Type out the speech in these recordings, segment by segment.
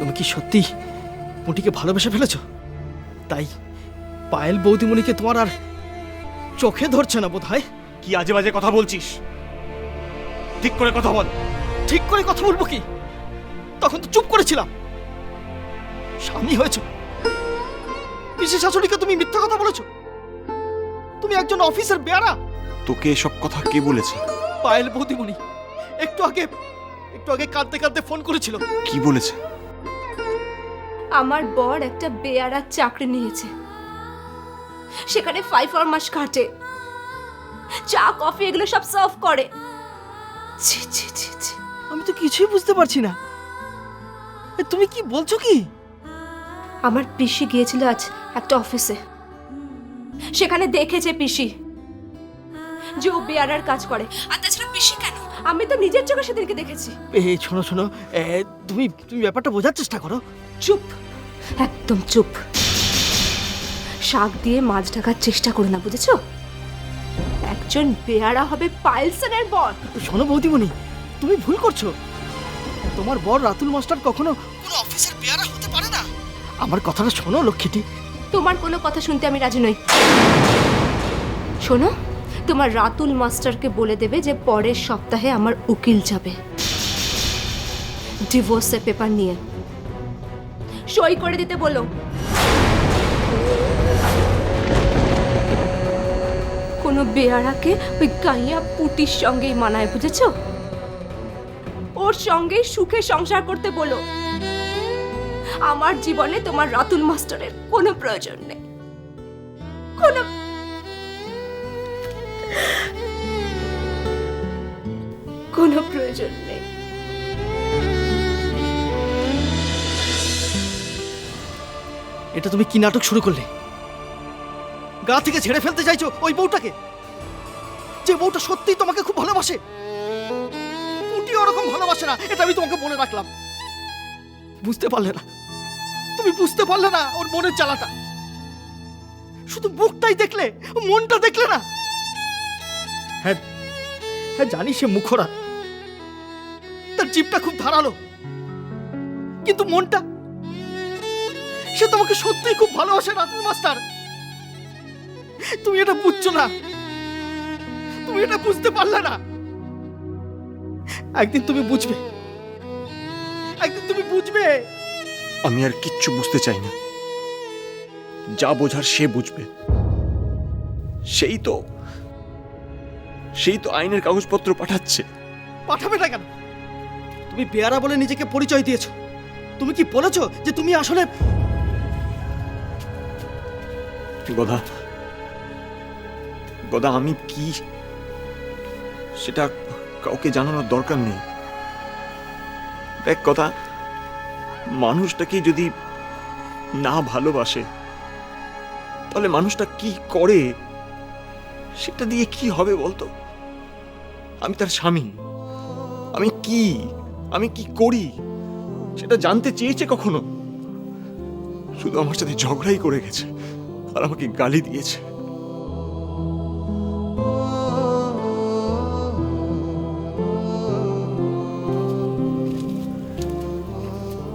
তুমি কি সত্যি পুঁটিকে ভালোবেসে ফেলেছ? তাই পায়েল বৌদিমণিকে তোমার আর চোখে ধরছে না বোধ হয়। কি আজে বাজে কথা বলছিস? ঠিক করে কথা বল। ঠিক করে কথা বলবো কি? তখন তো চুপ করেছিলাম। স্বামী হয়েছ, পিসি শাশুড়িকে তুমি মিথ্যা কথা বলেছো। তুমি একজন অফিসের বেয়ারা। তোকে এসব কথা কে বলেছে? পায়েল বৌদিমণি একটু আগে কাঁদতে কাঁদতে ফোন করেছিল। কি বলেছে? আমার বর একটা বেয়ারার চাকরি নিয়েছে, সেখানে 5 মাস কাটে, চা কফি এগুলো সব সার্ভ করে। ছি ছি ছি ছি। আমি তো কিছুই বুঝতে পারছি না, তুমি কি বলছো কি? আমার পিসি গিয়েছিল আজ একটা অফিসে, সেখানে দেখেছে পিসি যে ও বেয়ারার কাজ করে। আর তাছাড়া পিসি কেন, আমি তো নিজের চোখে সেদিনকে দেখেছি। শোনো শোনো, তুমি ব্যাপারটা বোঝার চেষ্টা করো। চুপ, একদম চুপ। শাক দিয়ে মাছ ঢাকার চেষ্টা করো না, বুঝেছো? একজন বেয়ারা হবে পায়েলসনের বর। শোনো বৌদিমণি, তুমি ভুল করছো। তোমার বর রাতুল মাস্টার কখনো কোনো অফিসের বেয়ারা হতে পারে না। আমার কথাটা শোনো লক্ষ্মীটি। তোমার কোনো কথা শুনতে আমি রাজি নই। শোনো, তোমার রাতুল মাস্টারকে বলে দেবে যে পরের সপ্তাহে আমার উকিল যাবে ডিভোর্সের পেপার নিয়ে, সই করে দিতে বলো। কোনো বেয়ারাকে ওই গাইয়া পুটির সঙ্গেই মানায়, বুঝেছো? ওর সঙ্গে সুখে সংসার করতে বলো। আমার জীবনে তোমার রাতুল মাস্টারের কোনো প্রয়োজন নেই, কোনো প্রয়োজন নেই। এটা তুমি কি নাটক শুরু করলে? গা থেকে ঝেড়ে ফেলতে চাইছো ওই বউটাকে, যে বউটা সত্যিই তোমাকে খুব ভালোবাসে। পুঁটি ওরকম ভালোবাসে না, এটা আমি তোমাকে বলে রাখলাম। বুঝতে পারলে না, তুমি বুঝতে পারলে না ওর মনের জ্বালাটা। শুধু মুখটাই দেখলে, মনটা দেখলে না। হ্যাঁ হ্যাঁ, জানি সে মুখরা, তার জিভটা খুব ধারালো, কিন্তু মনটা, সে তোমাকে সত্যিই খুব ভালোবাসে রাতুল মাস্টার। তুমি এটা বুঝছো না, তুমি এটা বুঝতে পারলে না। একদিন তুমি বুঝবে, একদিন তুমি বুঝবে। আমি আর কিচ্ছু বুঝতে চাই না। যা বোঝার সে বুঝবে। সেই তো আইনের কাগজপত্র পাঠাচ্ছে। পাঠাবে না কেন? তুমি বেয়ারা বলে নিজেকে পরিচয় দিয়েছো। তুমি কি বলেছো যে তুমি আসলে গদা আমি কি, সেটা কাউকে জানানোর দরকার নেই। দেখ কথা, মানুষটাকে যদি না ভালোবাসে তাহলে মানুষটা কি করে সেটা দিয়ে কি হবে বলতো? আমি তার স্বামী, আমি কি করি সেটা জানতে চেয়েছে কখনো? শুধু আমার সাথে ঝগড়াই করে গেছে আর আমাকে গালি দিয়েছে।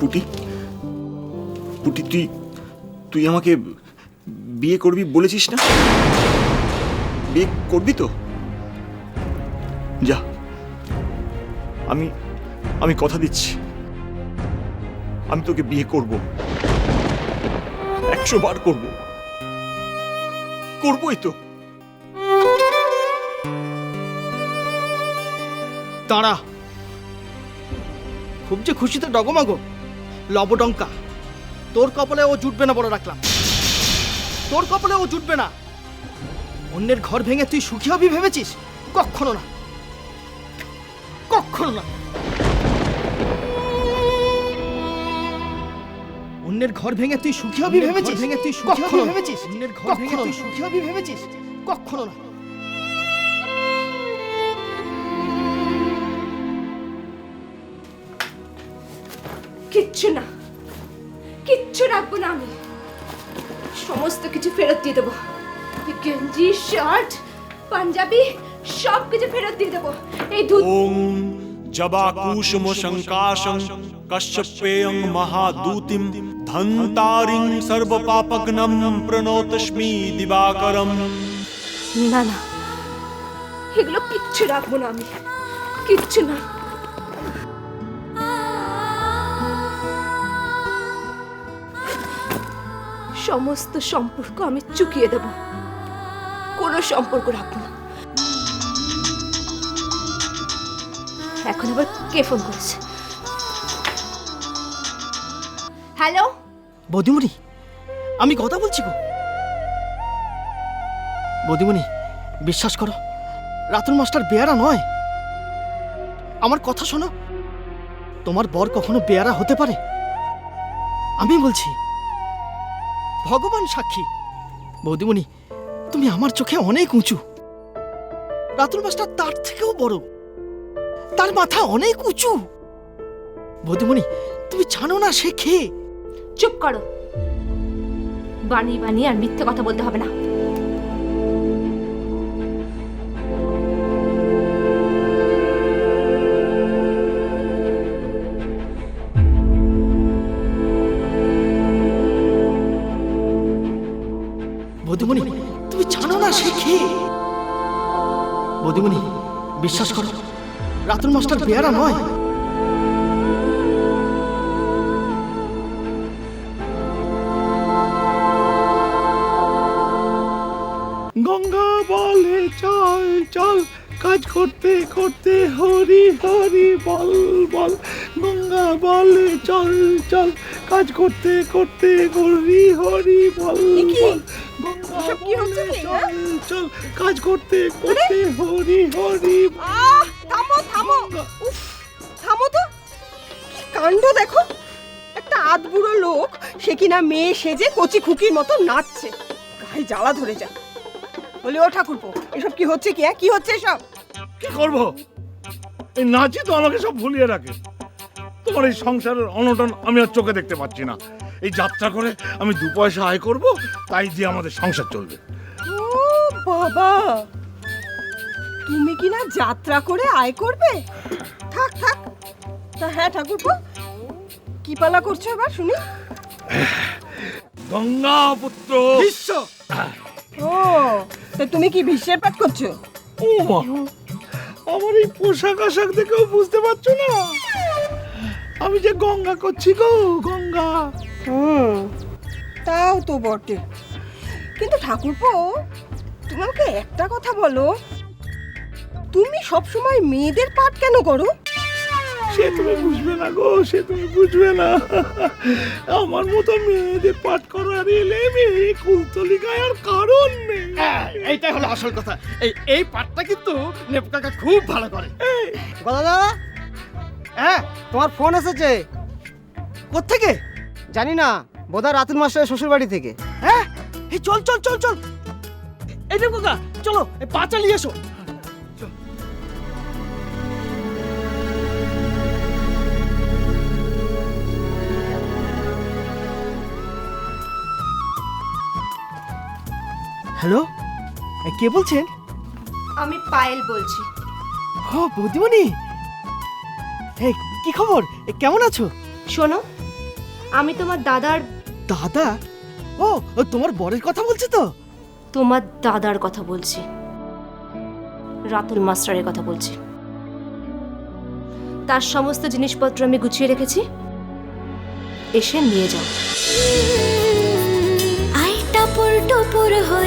পুটি, তুই আমাকে বিয়ে করবি বলেছিস না? বিয়ে করবি তো? যা, আমি কথা দিচ্ছি, আমি তোকে বিয়ে করব। 100 বার করবই তো। দাঁড়া, খুব যে খুশিতে ডগমাগো, লবডঙ্কা। তোর কপালে ও জুটবে না বলে রাখলাম, তোর কপালে ও জুটবে না। অন্যের ঘর ভেঙে তুই সুখী হবি ভেবেছিস? কখনো না, কখনো না। অন্যের ঘর ভেঙে তুই সুখী হবি ভেবেছিস? কখনো ভেবেছিস? অন্যের ঘর ভেঙে তুই সুখী হবি ভেবেছিস? কখনো না। কিচ্ছু না, কিচ্ছু রাখবো না আমি। সমস্ত কিছু ফেরত দিয়ে দেবো। গেঞ্জি, শার্ট, পাঞ্জাবি সব কিছু ফেরত দিয়ে দেবো। এই ওম জবা কুসুম শঙ্কাশং कश्यपेयं महादूतिं धन्तारिं सर्वपापघ्नं प्रणतोऽस्मि दिवाकरम्। না না, এগুলো কিচ্ছু রাখবো না আমি, কিচ্ছু না। সমস্ত সম্পর্ক আমি চুকিয়ে দেব, কোনো সম্পর্ক রাখবো না। এখন আবার কে ফোন করেছে? হ্যালো, বৌদিমণি, আমি কথা বলছি গো। বৌদিমণি, বিশ্বাস করো, রাতুল মাস্টার বেয়ারা নয়। আমার কথা শোনো, তোমার বর কখনো বেয়ারা হতে পারে? আমি বলছি, ভগবান সাক্ষী। বৌদিমণি, তুমি আমার চোখে অনেক উঁচু। রাতুল মাস্টার তার থেকেও বড়, তার মাথা অনেক উঁচু। বৌদিমণি, তুমি জানো না সে খেয়ে। চুপ করো, বানিয়ে বানিয়ে আর মিথ্যে কথা বলতে হবে না। বৌদিমণি, তুমি জানো না সে খেয়ে। বৌদিমণি, বিশ্বাস করো, রাতুল মাস্টার বেয়ারা নয়। গঙ্গা বলে চল চল, কাজ করতে করতে হরি হরি বল বল। গঙ্গা বলে চল চল, কাজ করতে করতে হরি হরি বল বল। গঙ্গা বলে চল চল, কাজ করতে করতে হরি হরি। থামো থামো, উফ, থামো তো। কি কাণ্ড দেখো, একটা আধবুড়ো লোক সে কিনা মেয়ে সেজে কচি খুকির মতো নাচছে, গায়ে জ্বালা ধরে যায়। বলি, ও ঠাকুরপো, এসব কি হচ্ছে? কি হচ্ছে এসব? কি করব? এই নাচই তো আমাকে সব ভুলিয়ে রাখে। তোমার এই সংসারের অনটন আমি আর চোখে দেখতে পাচ্ছি না। এই যাত্রা করে আমি 2 পয়সা আয় করব, তাই দিয়ে আমাদের সংসার চলবে। ও বাবা, তুমি কিনা যাত্রা করে আয় করবে? থাক থাক। তা হ্যাঁ ঠাকুরপো, কি পালা করছো এবার শুনি? গঙ্গা পুত্র বিশ্ব, ও, তা তুমি কি বিশ্বের পাঠ করছো? ও মা, আমার এই পোশাক আশাক দেখেও বুঝতে পারছো না আমি যে গঙ্গা করছি গো, গঙ্গা। তাও তো বটে, কিন্তু ঠাকুরপো, তুমি আমাকে একটা কথা বলো, তুমি সবসময় মেয়েদের পাঠ কেন করো? সে তুমি বুঝবে না গো, সে তুমি বুঝবে না। আমার মতো মেয়েদের পাঠ করার এলে মেয়ে কুলতলি গায়ার কারণ নেই। এইটাই হলো আসল কথা। এই পাঠটা কিন্তু নেপু কাকা খুব ভালো করে। দাদা, হ্যাঁ তোমার ফোন এসেছে। কোত্থেকে? জানি না, বোধহয় রাতুল মাস্টারের শ্বশুর বাড়ি থেকে। হ্যাঁ, এই চল চল চল চল, এই নেপু কাকা চলো, এই পা চালিয়ে এসো। হ্যালো, কে বলছেন? আমি পায়েল বলছি। ও বৌদিমণি, কি খবর? কেমন আছো? শোনো, আমি তোমার দাদার দাদা? ও, তোমার বরের কথা বলছো তো? তোমার দাদার কথা বলছি, রাতুল মাস্টারের কথা বলছি। তার সমস্ত জিনিসপত্র আমি গুছিয়ে রেখেছি, এসে নিয়ে যাও। আই টাপুর টুপুর হয়ে